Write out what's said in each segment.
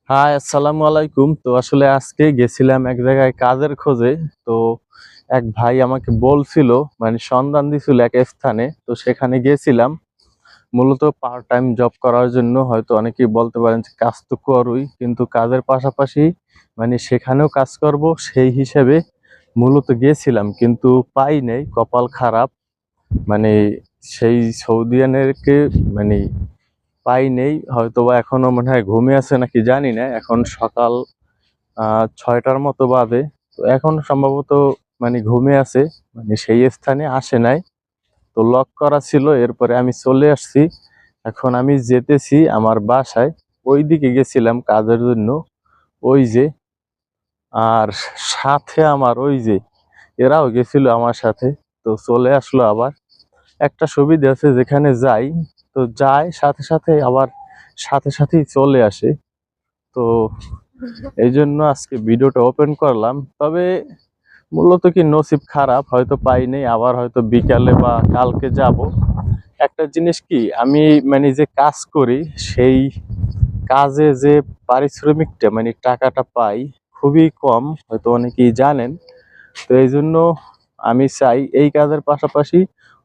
High, আসসালামু আলাইকুম। তো আসলে আজকে গেছিলাম এক জায়গায় কাজের খোঁজে। তো এক ভাই আমাকে বলছিল, মানে সন্ধান দিছিল এক স্থানে। তো সেখানে গেছিলাম মূলত পার্ট টাইম জব করার জন্য। হয়তো অনেকেই বলতে পারেন যে কাজ তো করুই, কিন্তু কাজের পাশাপাশি মানে সেখানেও কাজ করব সেই হিসেবে মূলত গেছিলাম, কিন্তু পাই নাই, কপাল খারাপ। মানে সেই সৌদিয়ানেরকে মানে পাই নেই, হয়তোবা এখনো মনে হয় ঘুমিয়ে আছে নাকি জানি না। এখন সকাল 6টার মতো বাজে। তো এখন সম্ভবত মানে ঘুমিয়ে আছে, মানে সেই স্থানে আসে নাই। তো লক করা ছিল, এরপরে আমি চলে আসছি। এখন আমি যেতেছি আমার বাসায়। ওই দিকে গেছিলাম কাজের জন্য, ওই যে। আর সাথে আমার ওই যে এরাও গেছিল আমার সাথে। তো চলে আসলো আবার। একটা সুবিধা আছে, যেখানে যাই তো যায় সাথে সাথে আবার সাথে সাথেই চলে আসে। তো এই জন্য আজকে ভিডিওটা ওপেন করলাম। তবে মূলত কি নসিব খারাপ, হয়তো পাইনি, আবার হয়তো বিকালে বা কালকে যাব। একটা জিনিস কি, আমি মানে যে কাজ করি সেই কাজে যে পারিশ্রমিকটা মানে টাকাটা পাই খুবই কম, হয়তো অনেকেই জানেন। তো এই জন্য আমি চাই এই কাজের পাশাপাশি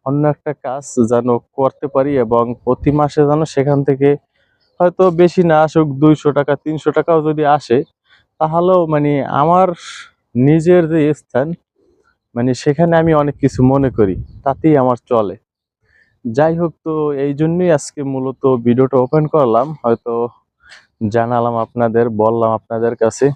অন্য একটা কাজ যেন করতে পারি, এবং প্রতি মাসে যেন সেখান থেকে হয়তো বেশি না আসুক, 200 টাকা 300 টাকাও যদি আসে, তাহলেও মানে আমার নিজের যে স্থান, মানে সেখানে আমি অনেক কিছু মনে করি, তাতেই আমার চলে। যাই হোক, তো এই জন্যই আজকে মূলত ভিডিওটা ওপেন করলাম, হয়তো জানালাম আপনাদের, বললাম আপনাদের কাছে।